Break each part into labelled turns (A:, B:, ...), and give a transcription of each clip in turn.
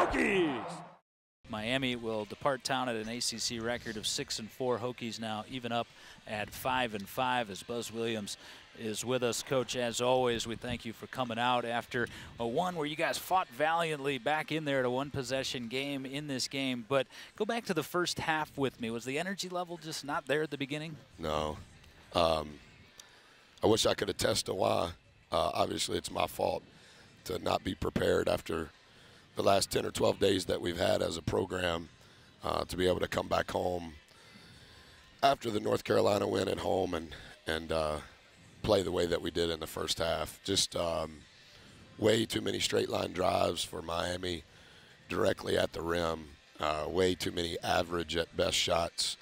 A: Hokies!
B: Miami will depart town at an ACC record of 6-4. Hokies now even up at 5-5 as Buzz Williams is with us. Coach, as always, we thank you for coming out after a one where you guys fought valiantly back in there at a one-possession game in this game. But go back to the first half with me. Was the energy level just not there at the beginning?
C: No. I wish I could attest to why. Obviously, it's my fault to not be prepared after the last 10 or 12 days that we've had as a program, to be able to come back home after the North Carolina win at home and play the way that we did in the first half. Just way too many straight line drives for Miami directly at the rim, way too many average at best shots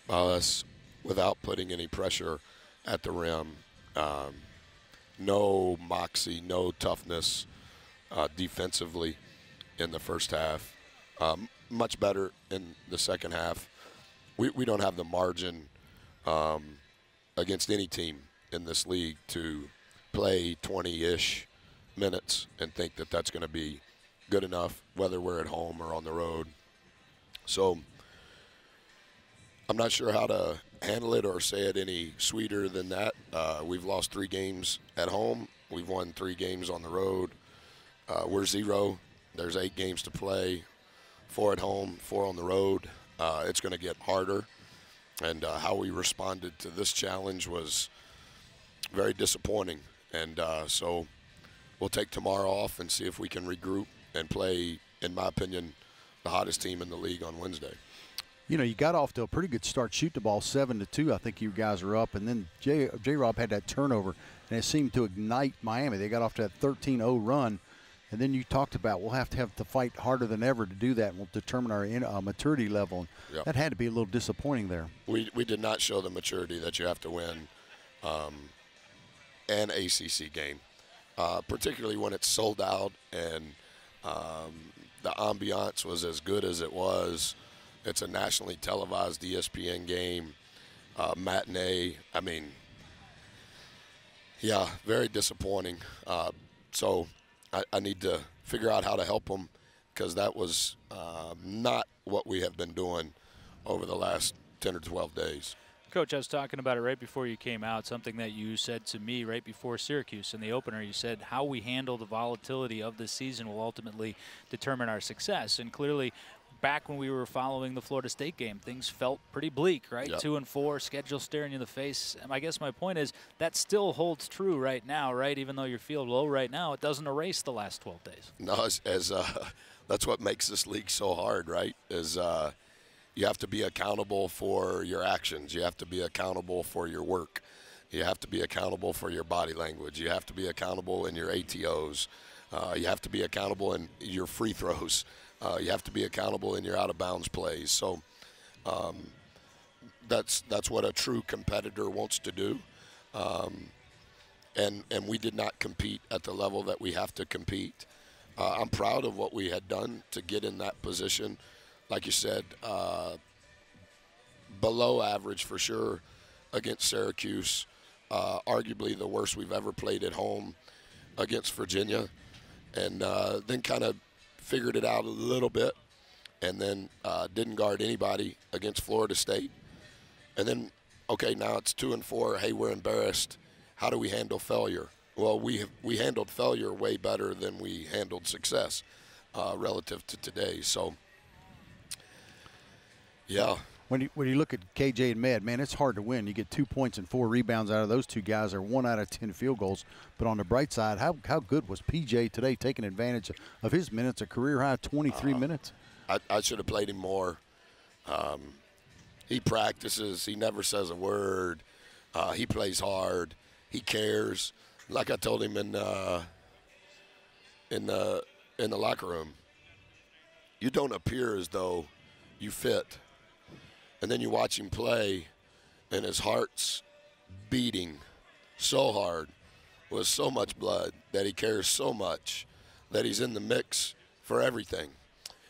C: by us without putting any pressure at the rim. No moxie, no toughness defensively in the first half. Much better in the second half. We don't have the margin against any team in this league to play 20-ish minutes and think that that's going to be good enough, whether we're at home or on the road. So I'm not sure how to handle it or say it any sweeter than that. We've lost 3 games at home. We've won 3 games on the road. We're 0. There's 8 games to play, 4 at home, 4 on the road. It's going to get harder, and how we responded to this challenge was very disappointing. And so we'll take tomorrow off and see if we can regroup and play, in my opinion, the hottest team in the league on Wednesday.
D: You know, you got off to a pretty good start, shoot the ball 7-2. I think you guys are up, and then J-Rob had that turnover, and it seemed to ignite Miami. They got off to that 13-0 run. And then you talked about we'll have to fight harder than ever to do that, and we'll determine our maturity level.
C: Yep.
D: That had to be a little disappointing there.
C: We did not show the maturity that you have to win an ACC game, particularly when it's sold out and the ambiance was as good as it was. It's a nationally televised ESPN game, matinee. I mean, yeah, very disappointing. So I need to figure out how to help them, because that was not what we have been doing over the last 10 or 12 days.
B: Coach, I was talking about it right before you came out, something that you said to me right before Syracuse in the opener. You said how we handle the volatility of this season will ultimately determine our success. And clearly, back when we were following the Florida State game, things felt pretty bleak, right?
C: Yep.
B: 2-4, schedule staring you in the face. And I guess my point is that still holds true right now, right? Even though you feel low right now, it doesn't erase the last 12 days.
C: No, that's what makes this league so hard, right? Is you have to be accountable for your actions. You have to be accountable for your work. You have to be accountable for your body language. You have to be accountable in your ATOs. You have to be accountable in your free throws. You have to be accountable in your out-of-bounds plays. So that's what a true competitor wants to do. And we did not compete at the level that we have to compete. I'm proud of what we had done to get in that position. Like you said, below average for sure against Syracuse. Arguably the worst we've ever played at home against Virginia. And then kind of figured it out a little bit, and then didn't guard anybody against Florida State. And then, okay, now it's 2-4. Hey, we're embarrassed. How do we handle failure? Well, we handled failure way better than we handled success relative to today. So, yeah.
D: When you look at KJ and Med, man, it's hard to win. You get 2 points and 4 rebounds out of those two guys, or 1 out of 10 field goals. But on the bright side, how good was PJ today, taking advantage of his minutes, a career-high 23 minutes?
C: I should have played him more. He practices. He never says a word. He plays hard. He cares. Like I told him in the locker room, you don't appear as though you fit. And then you watch him play, and his heart's beating so hard with so much blood that he cares so much that he's in the mix for everything.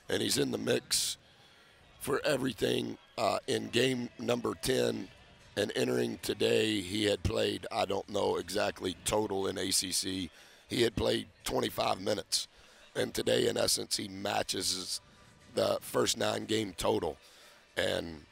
C: And he's in the mix for everything in game number 10. And entering today, he had played, I don't know exactly total in ACC, he had played 25 minutes. And today, in essence, he matches the first 9-game total. And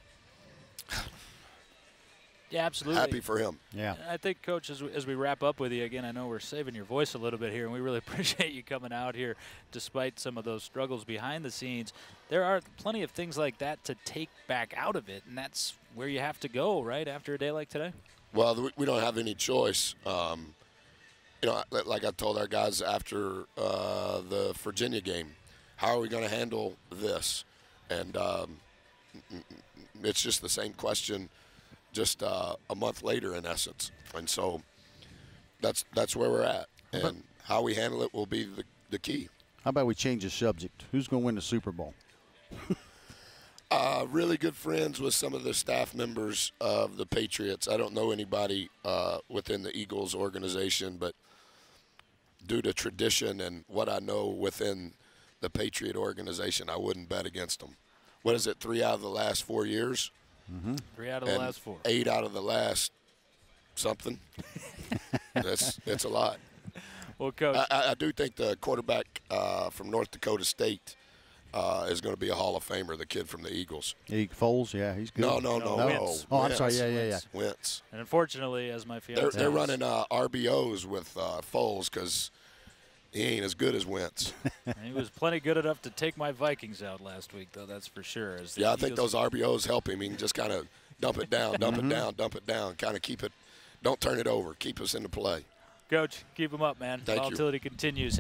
B: yeah, absolutely.
C: happy for him.
D: Yeah.
B: I think, Coach, as we wrap up with you, again, I know we're saving your voice a little bit here, and we really appreciate you coming out here despite some of those struggles behind the scenes. There are plenty of things like that to take back out of it, and that's where you have to go, right, after a day like today?
C: Well, we don't have any choice. You know, like I told our guys after the Virginia game, how are we going to handle this? And it's just the same question just a month later, in essence. And so that's where we're at. And how we handle it will be the key.
D: How about we change the subject? Who's going to win the Super Bowl?
C: Really good friends with some of the staff members of the Patriots. I don't know anybody within the Eagles organization, but due to tradition and what I know within the Patriot organization, I wouldn't bet against them. What is it, 3 out of the last 4 years?
D: Mm-hmm.
B: 3 out of the last 4.
C: 8 out of the last something. It's a lot.
B: Well, Coach.
C: I do think the quarterback from North Dakota State is going to be a Hall of Famer, the kid from the Eagles.
D: Foles, yeah, he's good.
C: No.
B: Wentz.
D: Oh, I'm sorry, yeah.
C: Wentz.
B: And unfortunately, as my fiance,
C: They're running RBOs with Foles because he ain't as good as Wentz.
B: he was plenty good enough to take my Vikings out last week, though, that's for sure.
C: Yeah, I think those RBOs help him. He can just kind of dump it down, dump it down, kind of keep it, don't turn it over, keep us into play.
B: Coach, keep them up, man.
C: Thank you.
B: Volatility continues.